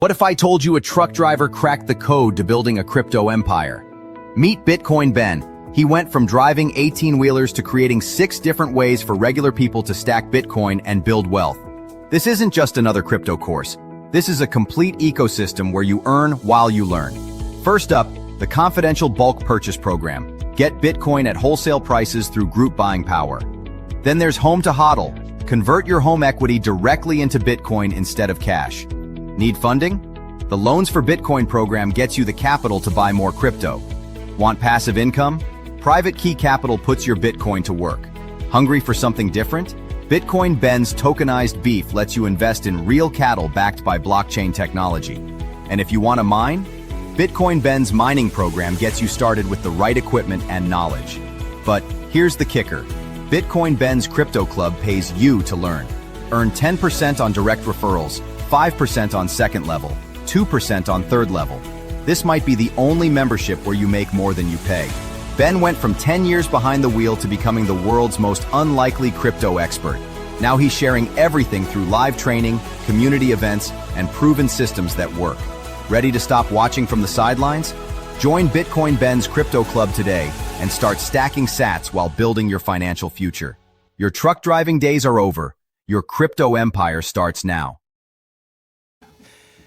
What if I told you a truck driver cracked the code to building a crypto empire? Meet Bitcoin Ben. He went from driving 18-wheelers to creating 6 different ways for regular people to stack Bitcoin and build wealth. This isn't just another crypto course. This is a complete ecosystem where you earn while you learn. First up, the confidential bulk purchase program. Get Bitcoin at wholesale prices through group buying power. Then there's Home to HODL. Convert your home equity directly into Bitcoin instead of cash. Need funding? The Loans for Bitcoin program gets you the capital to buy more crypto. Want passive income? Private Key Capital puts your Bitcoin to work. Hungry for something different? Bitcoin Ben's tokenized beef lets you invest in real cattle backed by blockchain technology. And if you want to mine? Bitcoin Ben's mining program gets you started with the right equipment and knowledge. But here's the kicker. Bitcoin Ben's Crypto Club pays you to learn. Earn 10% on direct referrals, 5% on second level, 2% on third level. This might be the only membership where you make more than you pay. Ben went from 10 years behind the wheel to becoming the world's most unlikely crypto expert. Now he's sharing everything through live training, community events, and proven systems that work. Ready to stop watching from the sidelines? Join Bitcoin Ben's Crypto Club today and start stacking sats while building your financial future. Your truck driving days are over. Your crypto empire starts now.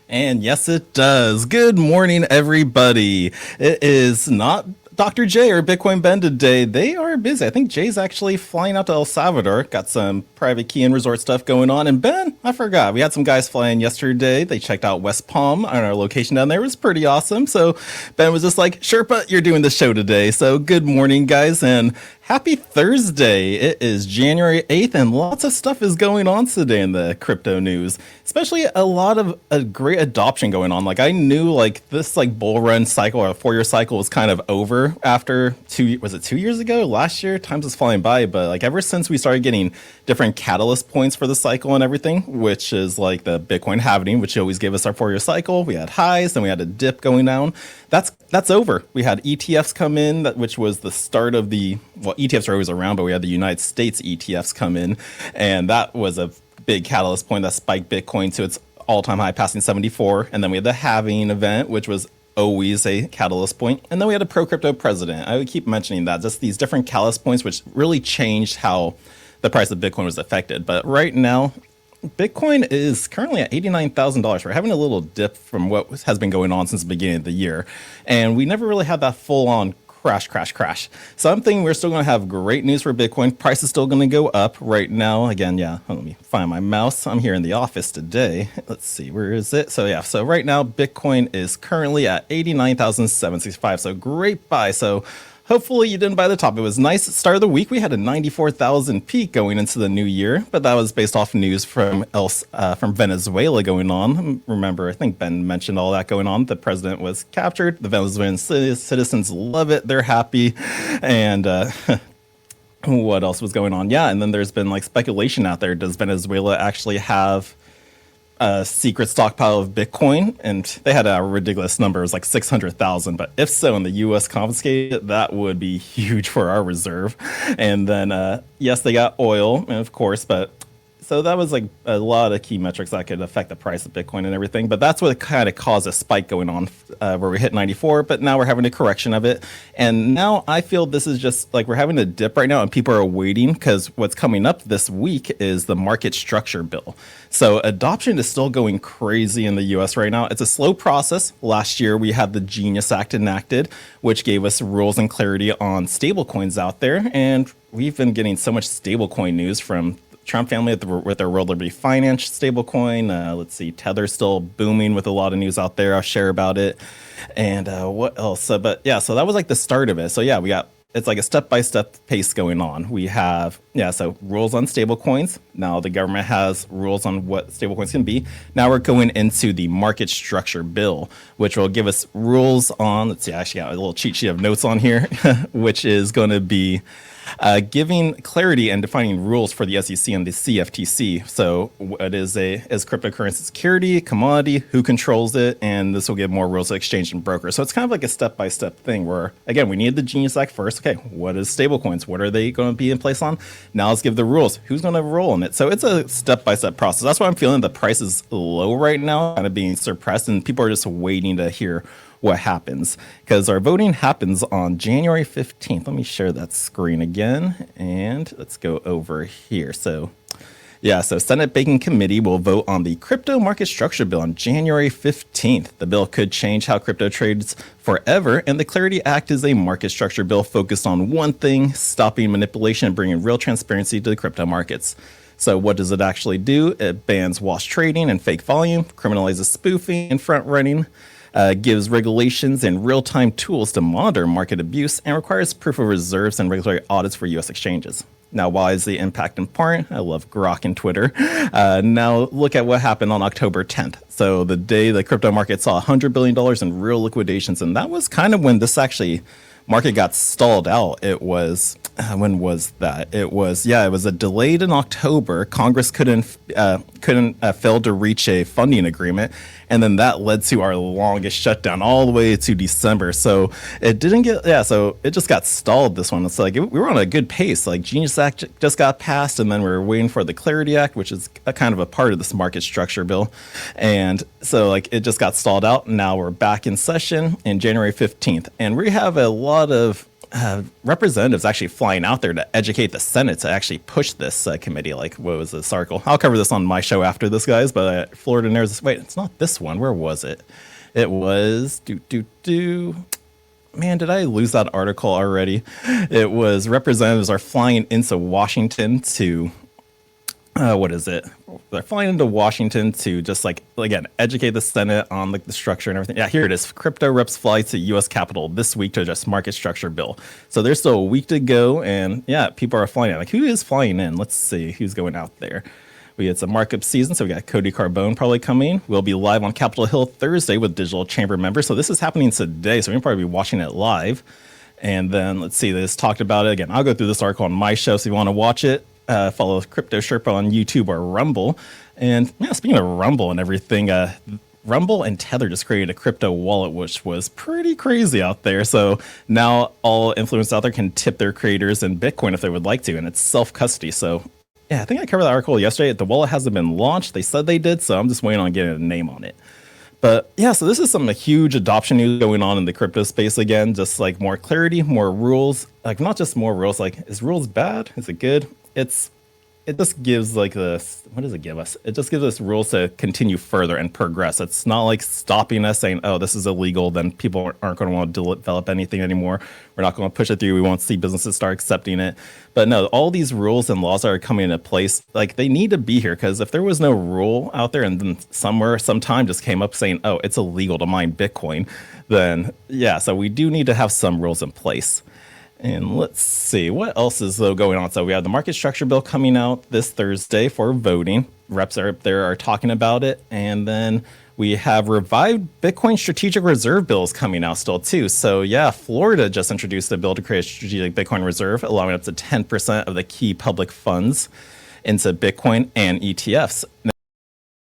And yes, it does. Good morning, everybody. It is not Dr. J or Bitcoin Ben today. They are busy. I think Jay's actually flying out to El Salvador. Got some private key and resort stuff going on. And Ben, I forgot. We had some guys flying yesterday. They checked out West Palm on our location down there. It was pretty awesome. So Ben was just like, Sherpa, you're doing the show today. So good morning, guys. And happy Thursday. It is January 8th, and lots of stuff is going on today in the crypto news, especially a lot of a great adoption going on. Like I knew like this like bull run cycle or 4-year cycle was kind of over after 2 years ago? Last year? Time's is flying by, but like ever since we started getting different catalyst points for the cycle and everything, which is like the Bitcoin halving, which always gave us our 4-year cycle. We had highs, then we had a dip going down. That's over. We had ETFs come in, which was the start of the, well, ETFs are always around, but we had the United States ETFs come in, and that was a big catalyst point that spiked Bitcoin to its all-time high, passing 74. And then we had the halving event, which was always a catalyst point. And then we had a pro-crypto president. I would keep mentioning that, just these different catalyst points, which really changed how the price of Bitcoin was affected. But right now, Bitcoin is currently at $89,000. We're having a little dip from what has been going on since the beginning of the year. And we never really had that full-on crash. So I'm thinking we're still going to have great news for Bitcoin. Price is still going to go up right now. Again, yeah, let me find my mouse. I'm here in the office today. Let's see, where is it? So yeah, so right now Bitcoin is currently at 89,765. So great buy. So hopefully you didn't buy the top. It was nice at the start of the week. We had a 94,000 peak going into the new year, but that was based off news from Venezuela going on. Remember, I think Ben mentioned all that going on. The president was captured. The Venezuelan citizens love it. They're happy. And what else was going on? Yeah, and then there's been like speculation out there. Does Venezuela actually have a secret stockpile of Bitcoin? And they had a ridiculous number. It was like 600,000. But if so, and the U.S. confiscated it, that would be huge for our reserve. And then, yes, they got oil, of course, but so that was like a lot of key metrics that could affect the price of Bitcoin and everything. But that's what kind of caused a spike going on where we hit 94. But now we're having a correction of it. And now I feel this is just like we're having a dip right now and people are waiting because what's coming up this week is the market structure bill. So adoption is still going crazy in the U.S. right now. It's a slow process. Last year, we had the Genius Act enacted, which gave us rules and clarity on stablecoins out there. And we've been getting so much stablecoin news from Trump family with their World Liberty Finance stablecoin. Let's see, Tether's still booming with a lot of news out there. I'll share about it. And what else? So that was like the start of it. So yeah, it's like a step-by-step pace going on. We have, so rules on stablecoins. Now the government has rules on what stablecoins can be. Now we're going into the market structure bill, which will give us rules on, let's see, I actually got a little cheat sheet of notes on here, which is going to be giving clarity and defining rules for the SEC and the CFTC. So what is cryptocurrency security, commodity, who controls it, and this will give more rules to exchange and broker. So it's kind of like a step-by-step thing where, again, we need the Genius Act first. Okay, what is stablecoins? What are they going to be in place on? Now let's give the rules. Who's going to roll in it? So it's a step-by-step process. That's why I'm feeling the price is low right now, kind of being suppressed, and people are just waiting to hear what happens, because our voting happens on January 15th. Let me share that screen again, and let's go over here. So Senate Banking Committee will vote on the Crypto Market Structure Bill on January 15th. The bill could change how crypto trades forever, and the Clarity Act is a market structure bill focused on one thing: stopping manipulation and bringing real transparency to the crypto markets. So what does it actually do? It bans wash trading and fake volume, criminalizes spoofing and front running, gives regulations and real-time tools to monitor market abuse, and requires proof of reserves and regulatory audits for U.S. exchanges. Now, why is the impact important? I love Grok and Twitter. Now, look at what happened on October 10th. So the day the crypto market saw $100 billion in real liquidations, and that was kind of when this actually market got stalled out. It was, when was that? It was a delayed in October. Congress couldn't fail to reach a funding agreement, and then that led to our longest shutdown all the way to December. So it just got stalled, this one. It's like we were on a good pace. Like Genius Act just got passed, and then we were waiting for the Clarity Act, which is a kind of a part of this market structure bill. And so like it just got stalled out. Now we're back in session in January 15th, and we have a lot of representatives actually flying out there to educate the Senate to actually push this committee. Like, what was this article? I'll cover this on my show after this, guys. But Florida Nares. Wait, it's not this one. Where was it? It was Man, did I lose that article already? It was representatives are flying into Washington to. What is it? They're flying into Washington to just again, educate the Senate on the structure and everything. Yeah, here it is. Crypto reps fly to U.S. Capitol this week to address market structure bill. So there's still a week to go, and yeah, people are flying in. Like, who is flying in? Let's see who's going out there. It's a markup season, so we got Cody Carbone probably coming. We'll be live on Capitol Hill Thursday with Digital Chamber members. So this is happening today, so we'll probably be watching it live. And then let's see, this talked about it again. I'll go through this article on my show, so if you want to watch it. Follow Crypto Sherpa on YouTube or Rumble. And yeah, speaking of Rumble and everything, Rumble and Tether just created a crypto wallet, which was pretty crazy out there. So now all influencers out there can tip their creators in Bitcoin if they would like to, and it's self-custody. So yeah, I think I covered that article yesterday. The wallet hasn't been launched. They said they did, so I'm just waiting on getting a name on it. But yeah, so this is some huge adoption news going on in the crypto space again, just like more clarity, more rules, like not just more rules, like is rules bad? Is it good? It just gives what does it give us? It just gives us rules to continue further and progress. It's not like stopping us saying, oh, this is illegal, then people aren't going to want to develop anything anymore. We're not going to push it through. We won't see businesses start accepting it. But no, all these rules and laws that are coming into place, like they need to be here, because if there was no rule out there and then sometime just came up saying, oh, it's illegal to mine Bitcoin, then yeah, so we do need to have some rules in place. And let's see, what else is going on? So we have the market structure bill coming out this Thursday for voting. Reps are up there are talking about it. And then we have revived Bitcoin strategic reserve bills coming out still too. So yeah, Florida just introduced a bill to create a strategic Bitcoin reserve, allowing up to 10% of the key public funds into Bitcoin and ETFs.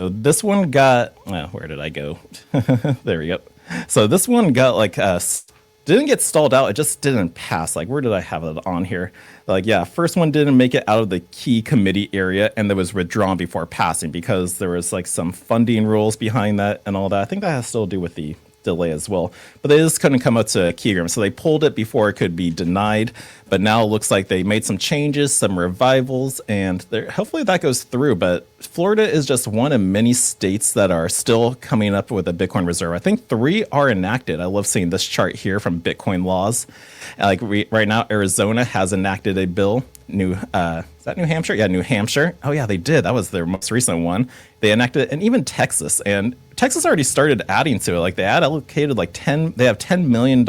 So this one got, where did I go? There we go. So this one got didn't get stalled out. It just didn't pass. Like, where did I have it on here? Like, yeah, first one didn't make it out of the key committee area, and that was withdrawn before passing because there was some funding rules behind that and all that. I think that has still to do with the delay as well. But they just couldn't come up to a key agreement. So they pulled it before it could be denied. But now it looks like they made some changes, some revivals, and hopefully that goes through. But Florida is just one of many states that are still coming up with a Bitcoin reserve. I think 3 are enacted. I love seeing this chart here from Bitcoin laws. Right now, Arizona has enacted a bill. Is that New Hampshire? Yeah, New Hampshire. Oh yeah, they did. That was their most recent one. They enacted it, and even Texas. And Texas already started adding to it. Like they allocated they have $10 million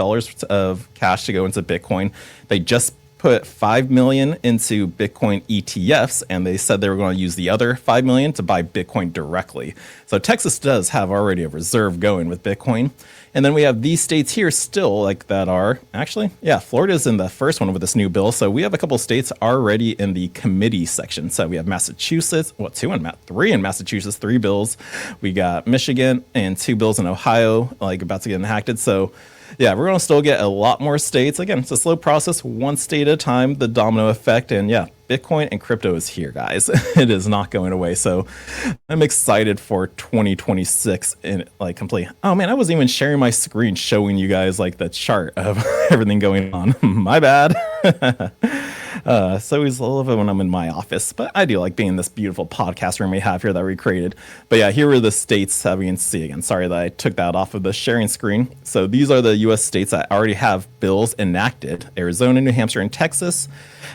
of cash to go into Bitcoin. They just put 5 million into Bitcoin ETFs, and they said they were going to use the other 5 million to buy Bitcoin directly. So Texas does have already a reserve going with Bitcoin. And then we have these states here still like that are actually, yeah, Florida's in the first one with this new bill. So we have a couple states already in the committee section. So we have Massachusetts, well, three in Massachusetts, 3 bills. We got Michigan and 2 bills in Ohio, like about to get enacted. So yeah, we're going to still get a lot more states. Again, it's a slow process, one state at a time, the domino effect. And yeah, Bitcoin and crypto is here, guys. It is not going away. So I'm excited for 2026 and like complete. Oh man, I wasn't even sharing my screen showing you guys like the chart of everything going on. My bad. So he's a little bit when I'm in my office, but I do like being in this beautiful podcast room we have here that we created. But yeah, here are the states that we can see again. Sorry that I took that off of the sharing screen. So these are the U.S. states that already have bills enacted: Arizona, New Hampshire, and Texas.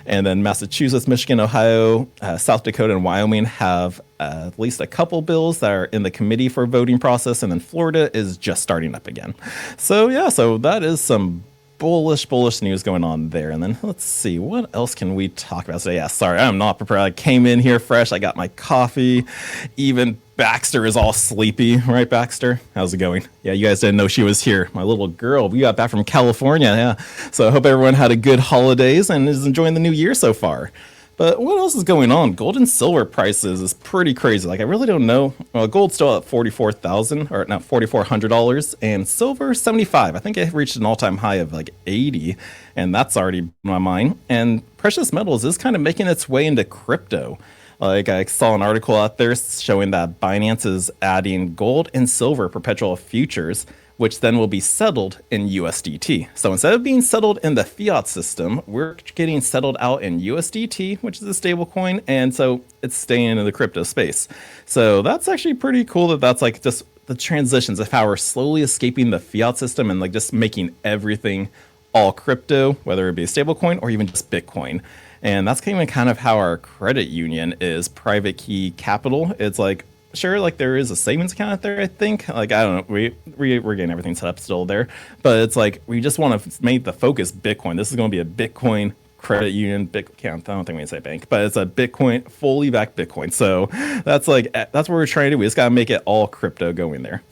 And then Massachusetts, Michigan, Ohio, South Dakota, and Wyoming have at least a couple bills that are in the committee for voting process. And then Florida is just starting up again. So yeah, so that is some bullish news going on there. And then let's see, what else can we talk about today? Yeah, sorry, I'm not prepared. I came in here fresh. I got my coffee. Even Baxter is all sleepy, right, Baxter? How's it going? Yeah, you guys didn't know she was here. My little girl. We got back from California. Yeah. So I hope everyone had a good holidays and is enjoying the new year so far. But what else is going on? Gold and silver prices is pretty crazy. Like, I really don't know. Well, gold's still at $4,400, and silver $75. I think it reached an all-time high of like 80, and that's already my mind. And precious metals is kind of making its way into crypto. Like, I saw an article out there showing that Binance is adding gold and silver perpetual futures, which then will be settled in USDT. So instead of being settled in the fiat system, we're getting settled out in USDT, which is a stable coin. And so it's staying in the crypto space. So that's actually pretty cool that that's like just the transitions of how we're slowly escaping the fiat system and like just making everything all crypto, whether it be a stable coin or even just Bitcoin. And that's kind of how our credit union is private key capital. It's like, sure, like there is a savings account out there, I think. Like, I don't know, we're getting everything set up still there, but it's like we just want to make the focus Bitcoin. This is going to be a Bitcoin credit union. I don't think we can say bank, but it's a Bitcoin, fully backed Bitcoin. So that's what we're trying to do. We just got to make it all crypto going there.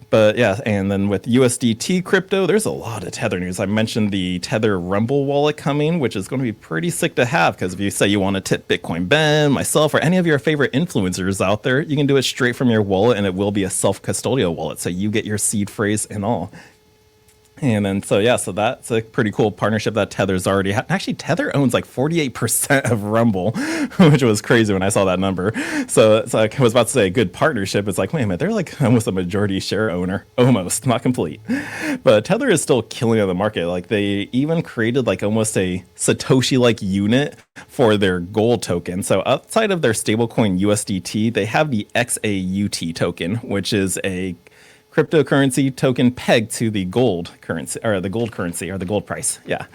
But yeah, and then with USDT crypto, there's a lot of Tether news. I mentioned the Tether Rumble wallet coming, which is going to be pretty sick to have, because if you say you want to tip Bitcoin Ben, myself, or any of your favorite influencers out there, you can do it straight from your wallet, and it will be a self-custodial wallet. So you get your seed phrase and all. And then, so yeah, so that's a pretty cool partnership that Tether's already actually, Tether owns like 48% of Rumble, which was crazy when I saw that number. So it's like, I was about to say a good partnership. It's like, wait a minute, they're like almost a majority share owner, almost, not complete. But Tether is still killing on the market. Like, they even created like almost a Satoshi-like unit for their gold token. So outside of their stablecoin USDT, they have the XAUT token, which is a cryptocurrency token pegged to the gold currency, or the gold currency, or the gold price. Yeah.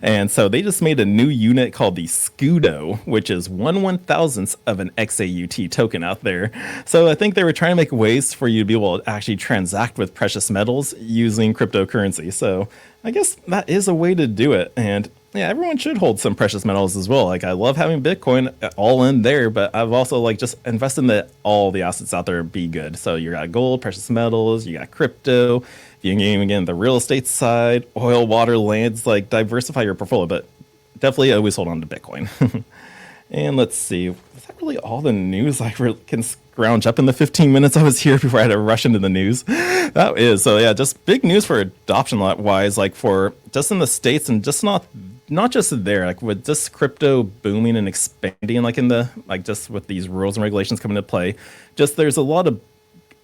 And so they just made a new unit called the Scudo, which is 1/1000th of an XAUT token out there. So I think they were trying to make ways for you to be able to actually transact with precious metals using cryptocurrency. So I guess that is a way to do it. And yeah, everyone should hold some precious metals as well. Like, I love having Bitcoin all in there, but I've also like just invested in all the assets out there be good. So you got gold, precious metals, you got crypto. You can even get in the real estate side, oil, water, lands, like diversify your portfolio, but definitely always hold on to Bitcoin. And let's see, is that really all the news I can scrounge up in the 15 minutes I was here before I had to rush into the news? That is, so yeah, just big news for adoption wise, like for just in the States, and just not just there, like with just crypto booming and expanding, like in the, like just with these rules and regulations coming into play, just there's a lot of,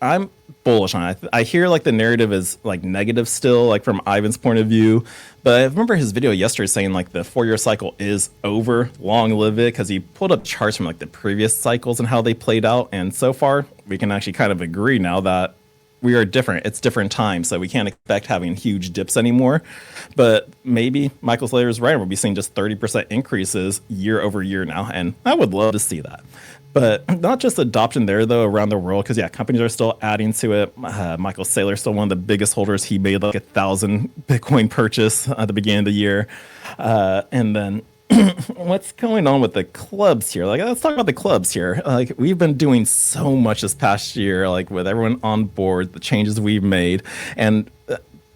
I'm bullish on it. I hear like the narrative is like negative still, like from Ivan's point of view, but I remember his video yesterday saying like the 4-year cycle is over, long live it, because he pulled up charts from like the previous cycles and how they played out, and so far we can actually kind of agree now that we are different. It's different times, so we can't expect having huge dips anymore. But maybe Michael Slater is right. We'll be seeing just 30% increases year over year now, and I would love to see that. But not just adoption there, though, around the world, because, yeah, companies are still adding to it. Michael Saylor is still one of the biggest holders. He made like 1,000 Bitcoin purchase at the beginning of the year. And then what's going on with the clubs here? Like, let's talk about the clubs here. Like, we've been doing so much this past year, like with everyone on board, the changes we've made, and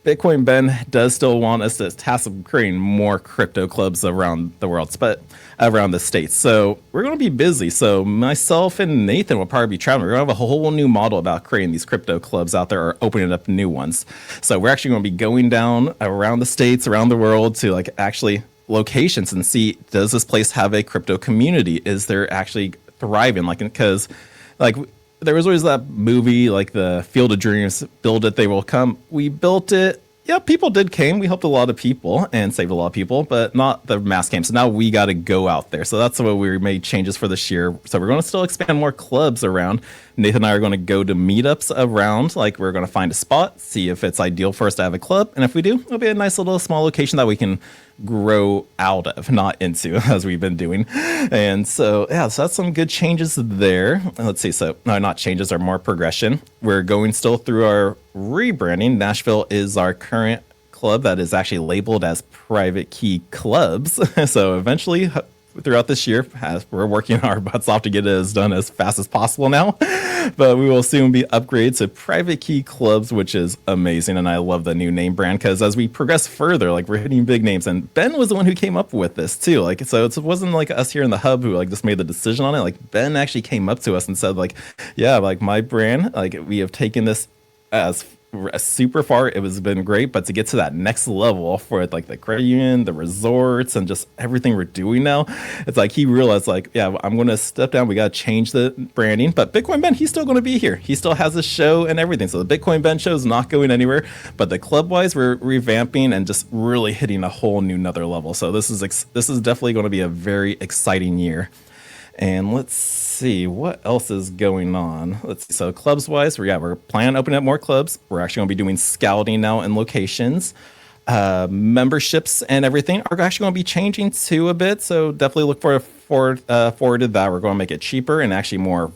Bitcoin Ben does still want us to task of creating more crypto clubs around the world, but around the states. So we're going to be busy. So myself and Nathan will probably be traveling. We're going to have a whole new model about creating these crypto clubs out there or opening up new ones. So we're actually going to be going down around the states, around the world to like actually locations and see, does this place have a crypto community? Is there actually thriving? Like, because like there was always that movie, like the Field of Dreams, build it, they will come. We built it. Yeah, people did came. We helped a lot of people and saved a lot of people, but not the mass came. So now we got to go out there. So that's what we made changes for this year. So we're going to still expand more clubs around. Nathan and I are going to go to meetups around. Like we're going to find a spot, see if it's ideal for us to have a club. And if we do, it'll be a nice little small location that we can grow out of, not into, as we've been doing. And so, yeah, so that's some good changes there. Let's see. So, no, not changes, are more progression. We're going still through our rebranding. Nashville is our current club that is actually labeled as Private Key Clubs. So eventually, throughout this year, we're working our butts off to get it as done as fast as possible now. But we will soon be upgraded to Private Key Clubs, which is amazing. And I love the new name brand because as we progress further, like we're hitting big names. And Ben was the one who came up with this too. Like, so it wasn't like us here in the hub who like just made the decision on it. Like Ben actually came up to us and said like, yeah, like my brand, like we have taken this as super far. It was been great, but to get to that next level for like the credit union, the resorts, and just everything we're doing now, it's like he realized like, yeah, I'm going to step down. We got to change the branding, but Bitcoin Ben, he's still going to be here. He still has a show and everything. So the Bitcoin Ben show is not going anywhere, but the club wise, we're revamping and just really hitting a whole new another level. So this is definitely going to be a very exciting year. And let's see what else is going on. Let's see. So clubs wise, we're planning on opening up more clubs. We're actually going to be doing scouting now in locations. Memberships and everything are actually going to be changing too a bit. So definitely look forward to that. We're going to make it cheaper and actually more.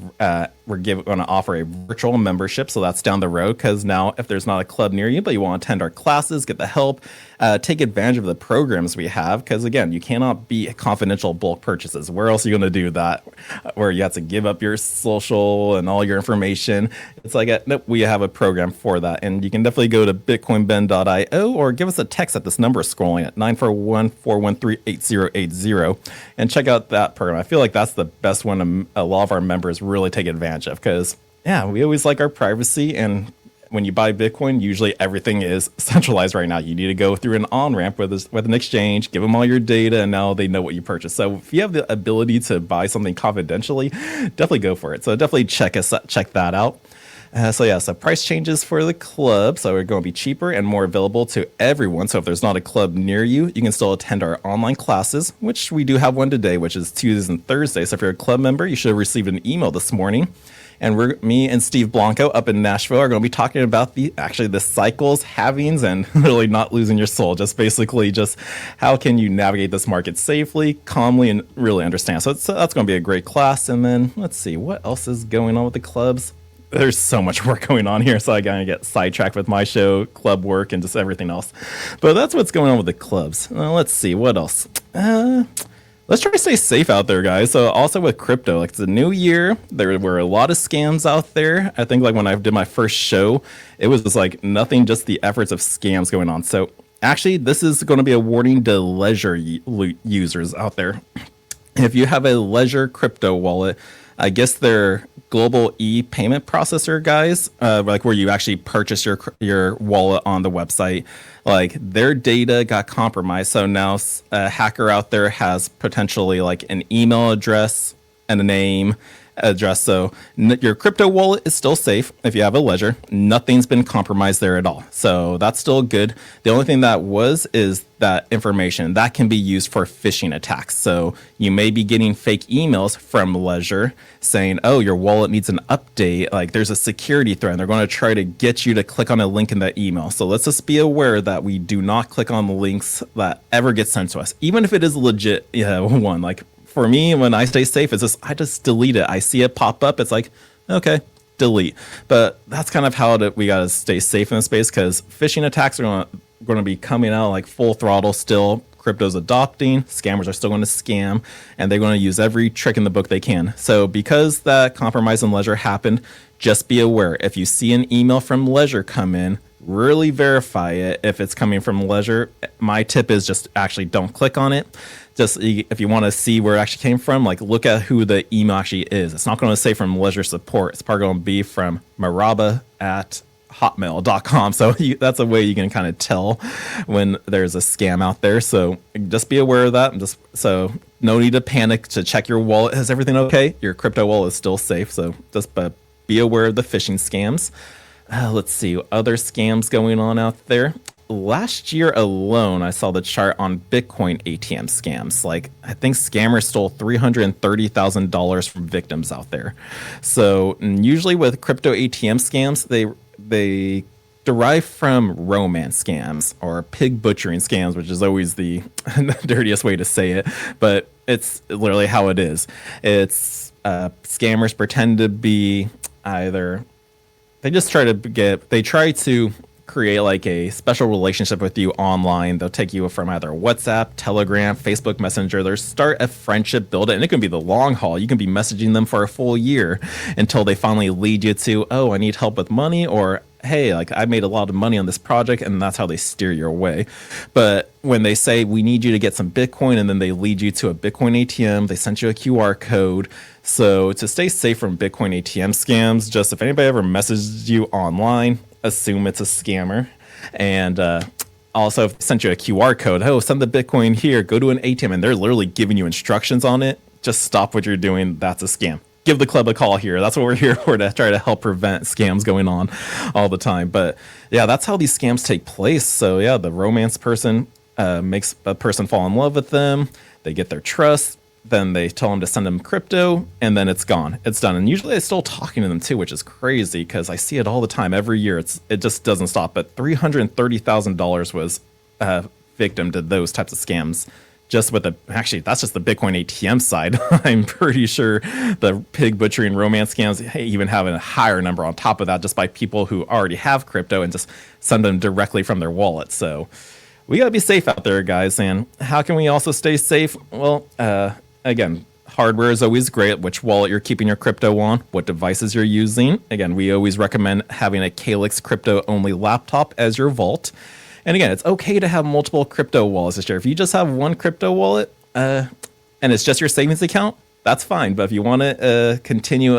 We're going to offer a virtual membership. So that's down the road because now if there's not a club near you, but you want to attend our classes, get the help, take advantage of the programs we have. Because again, you cannot be confidential bulk purchases. Where else are you going to do that? Where you have to give up your social and all your information. It's like, nope, we have a program for that. And you can definitely go to bitcoinben.io or give us a text at this number scrolling at 941-413-8080 and check out that program. I feel like that's the best one a lot of our members really take advantage of because, yeah, we always like our privacy. And when you buy Bitcoin, usually everything is centralized right now. You need to go through an on-ramp with an exchange, give them all your data, and now they know what you purchased. So if you have the ability to buy something confidentially, definitely go for it. So definitely check that out. So price changes for the club. So we're going to be cheaper and more available to everyone. So if there's not a club near you, you can still attend our online classes, which we do have one today, which is Tuesdays and Thursdays. So if you're a club member, you should have received an email this morning. And me and Steve Blanco up in Nashville are going to be talking about the cycles, halvings, and really not losing your soul. Just basically just how can you navigate this market safely, calmly, and really understand. So that's going to be a great class. And then let's see, what else is going on with the clubs? There's so much work going on here, so I gotta get sidetracked with my show, club work, and just everything else. But that's what's going on with the clubs. Let's see, what else? Let's try to stay safe out there, guys. So also with crypto, like it's a new year, there were a lot of scams out there. I think like when I did my first show, it was just like nothing, just the efforts of scams going on. So actually, this is going to be a warning to Ledger users out there. If you have a Ledger crypto wallet, I guess they're global e-payment processor guys, like where you actually purchase your wallet on the website, like their data got compromised. So now a hacker out there has potentially like an email address and a name address. So your crypto wallet is still safe if you have a Ledger. Nothing's been compromised there at all. So that's still good. The only thing that is that information that can be used for phishing attacks. So you may be getting fake emails from Ledger saying, oh, your wallet needs an update. Like there's a security threat and they're going to try to get you to click on a link in that email. So let's just be aware that we do not click on the links that ever get sent to us, even if it is legit. One, like for me, when I stay safe, I just delete it. I see it pop up. It's like, okay, delete. But that's kind of how we got to stay safe in the space because phishing attacks are going to be coming out like full throttle still. crypto's adopting, scammers are still going to scam, and they're going to use every trick in the book they can. So because that compromise in Ledger happened, just be aware. If you see an email from Ledger come in, really verify it. If it's coming from Ledger, my tip is just actually don't click on it. Just if you want to see where it actually came from, like look at who the email actually is. It's not going to say from Ledger support. It's probably going to be from maraba@hotmail.com. So that's a way you can kind of tell when there's a scam out there. So just be aware of that. So no need to panic to check your wallet. Is everything okay? Your crypto wallet is still safe. So just be aware of the phishing scams. Let's see other scams going on out there. Last year alone, I saw the chart on Bitcoin ATM scams. Like, I think scammers stole $330,000 from victims out there. So usually with crypto ATM scams, they derive from romance scams or pig butchering scams, which is always the dirtiest way to say it, but it's literally how it is. It's scammers pretend to be either they try to create like a special relationship with you online. They'll take you from either WhatsApp, Telegram, Facebook Messenger. They'll start a friendship, build it, and it can be the long haul. You can be messaging them for a full year until they finally lead you to, oh, I need help with money, or hey, like I made a lot of money on this project, and that's how they steer your way. But when they say we need you to get some Bitcoin, and then they lead you to a Bitcoin ATM, they sent you a QR code. So to stay safe from Bitcoin ATM scams, just if anybody ever messages you online, assume it's a scammer. And also if they sent you a QR code, oh, send the Bitcoin here, go to an ATM, and they're literally giving you instructions on it, just stop what you're doing. That's a scam. Give the club a call here. That's what we're here for, to try to help prevent scams going on all the time. But yeah, that's how these scams take place. So yeah, the romance person makes a person fall in love with them. They get their trust. Then they tell them to send them crypto, and then it's gone. It's done. And usually they're still talking to them too, which is crazy because I see it all the time. Every year, it just doesn't stop. But $330,000 was victim to those types of scams. Just with that's just the Bitcoin ATM side. I'm pretty sure the pig butchering romance scams even have a higher number on top of that, just by people who already have crypto and just send them directly from their wallet. So we got to be safe out there, guys. And how can we also stay safe? Well, again, hardware is always great. Which wallet you're keeping your crypto on, what devices you're using. Again, we always recommend having a Calyx crypto-only laptop as your vault. And again, it's okay to have multiple crypto wallets this year. If you just have one crypto wallet and it's just your savings account, that's fine. But if you want to continue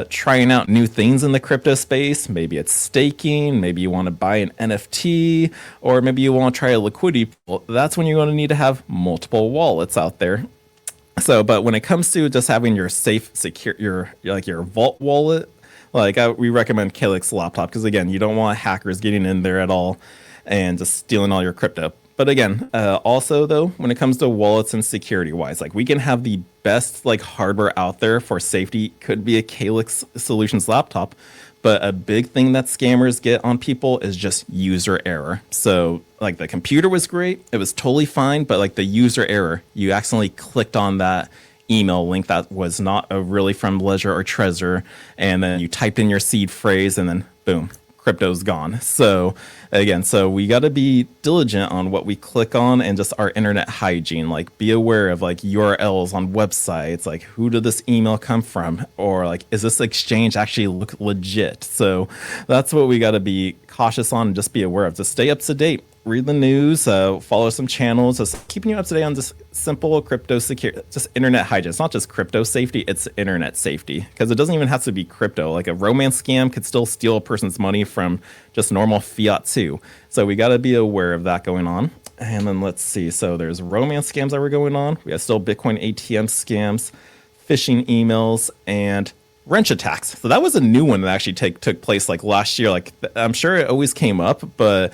trying out new things in the crypto space, maybe it's staking, maybe you want to buy an NFT, or maybe you want to try a liquidity pool, that's when you're going to need to have multiple wallets out there. So, but when it comes to just having your safe, secure, your vault wallet, we recommend Calyx laptop, because again, you don't want hackers getting in there at all and just stealing all your crypto. But again, also though, when it comes to wallets and security wise, we can have the best hardware out there for safety, could be a Calyx Solutions laptop, but a big thing that scammers get on people is just user error. So the computer was great, it was totally fine, but the user error, you accidentally clicked on that email link that was not really from Ledger or Trezor, and then you typed in your seed phrase, and then boom, crypto's gone. So again, we got to be diligent on what we click on and just our internet hygiene. Be aware of URLs on websites, who did this email come from, or is this exchange actually look legit? So that's what we got to be cautious on and just be aware of, to stay up to date. Read the news, follow some channels, just keeping you up to date on just simple crypto security, just internet hygiene. It's not just crypto safety, it's internet safety, because it doesn't even have to be crypto. A romance scam could still steal a person's money from just normal fiat too. So we got to be aware of that going on. And then let's see. So there's romance scams that were going on. We have still Bitcoin ATM scams, phishing emails, and wrench attacks. So that was a new one that actually took place last year. I'm sure it always came up, but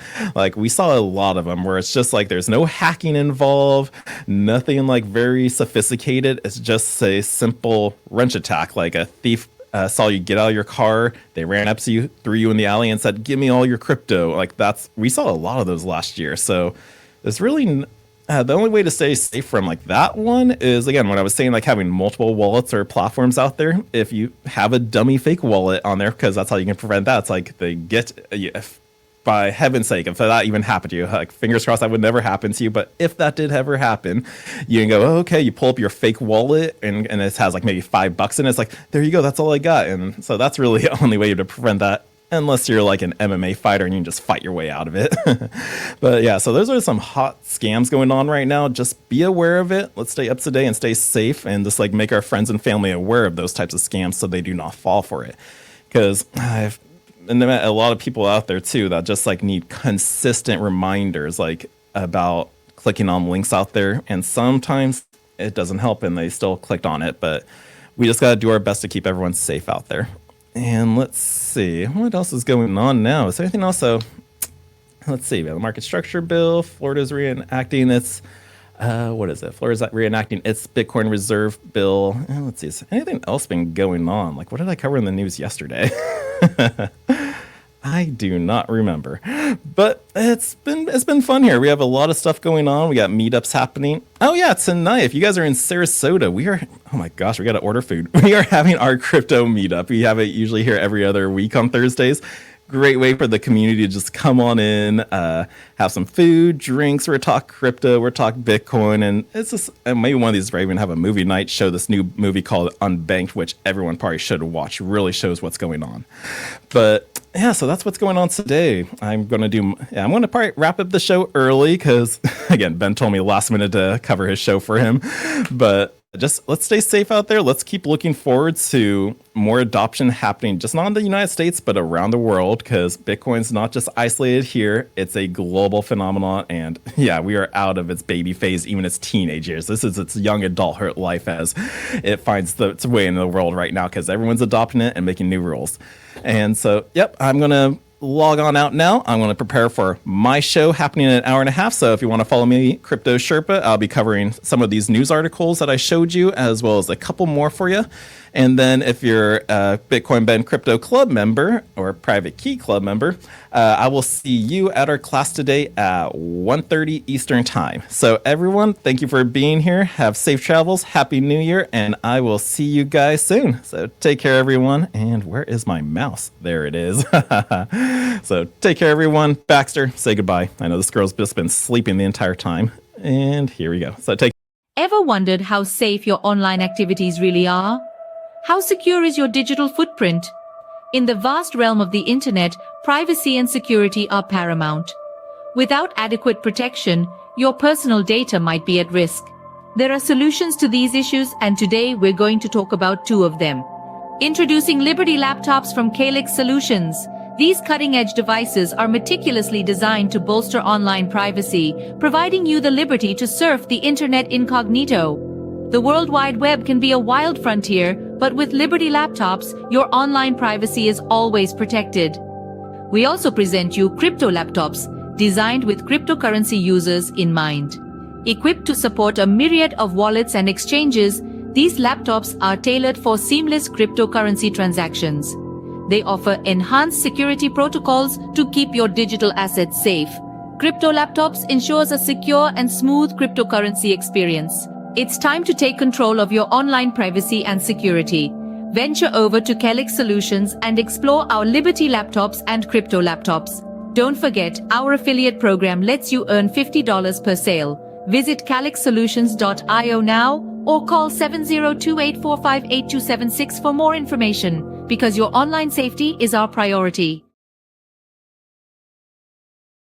we saw a lot of them where it's just there's no hacking involved, nothing very sophisticated. It's just a simple wrench attack. A thief saw you get out of your car, they ran up to you, threw you in the alley, and said, "Give me all your crypto." We saw a lot of those last year. So it's really the only way to stay safe from that one is, again, what I was saying, having multiple wallets or platforms out there. If you have a dummy fake wallet on there, because that's how you can prevent that. It's by heaven's sake, if that even happened to you, like fingers crossed that would never happen to you, but if that did ever happen, you can go, oh, okay, you pull up your fake wallet and it has like maybe $5 in it. It's like, there you go, that's all I got. And so that's really the only way to prevent that, unless you're like an MMA fighter and you can just fight your way out of it. But yeah, so those are some hot scams going on right now. Just be aware of it. Let's stay up to date and stay safe, and just like make our friends and family aware of those types of scams so they do not fall for it. Because I've met a lot of people out there too that just like need consistent reminders like about clicking on links out there, and sometimes it doesn't help and they still clicked on it. But we just got to do our best to keep everyone safe out there. And let's see, what else is going on now? Is there anything else? So let's see, we have the market structure bill. Florida's reenacting its, what is it? Florida's reenacting its Bitcoin reserve bill. And let's see, has anything else been going on? Like, what did I cover in the news yesterday? I do not remember, but it's been fun here. We have a lot of stuff going on. We got meetups happening. Oh yeah, tonight, if you guys are in Sarasota, oh my gosh, we got to order food. We are having our crypto meetup. We have it usually here every other week on Thursdays. Great way for the community to just come on in, have some food, drinks. We're talk crypto, we're talk Bitcoin, and it's just, and maybe one of these, we're even have a movie night, show this new movie called Unbanked, which everyone probably should watch. Really shows what's going on. But yeah, so that's what's going on today. I'm going to probably wrap up the show early because, again, Ben told me last minute to cover his show for him. But just let's stay safe out there. Let's keep looking forward to more adoption happening, just not in the United States, but around the world, because Bitcoin's not just isolated here. It's a global phenomenon. And yeah, we are out of its baby phase, even its teenage years. This is its young adulthood life as it finds its way into the world right now, because everyone's adopting it and making new rules. And so, yep, I'm going to log on out now. I'm going to prepare for my show happening in an hour and a half. So if you want to follow me, Crypto Sherpa, I'll be covering some of these news articles that I showed you, as well as a couple more for you. And then if you're a Bitcoin Ben Crypto Club member or Private Key Club member, I will see you at our class today at 1:30 Eastern Time. So everyone, thank you for being here. Have safe travels. Happy New Year. And I will see you guys soon. So take care, everyone. And where is my mouse? There it is. So take care, everyone. Baxter, say goodbye. I know this girl's just been sleeping the entire time. And here we go. So take. Ever wondered how safe your online activities really are? How secure is your digital footprint? In the vast realm of the internet, privacy and security are paramount. Without adequate protection, your personal data might be at risk. There are solutions to these issues, and today we're going to talk about two of them. Introducing Liberty laptops from Calyx Solutions. These cutting-edge devices are meticulously designed to bolster online privacy, providing you the liberty to surf the internet incognito. The World Wide Web can be a wild frontier, but with Liberty laptops, your online privacy is always protected. We also present you crypto laptops, designed with cryptocurrency users in mind. Equipped to support a myriad of wallets and exchanges, these laptops are tailored for seamless cryptocurrency transactions. They offer enhanced security protocols to keep your digital assets safe. Crypto laptops ensures a secure and smooth cryptocurrency experience. It's time to take control of your online privacy and security. Venture over to Calyx Solutions and explore our Liberty laptops and crypto laptops. Don't forget, our affiliate program lets you earn $50 per sale. Visit calyxsolutions.io now or call 7028458276 for more information, because your online safety is our priority.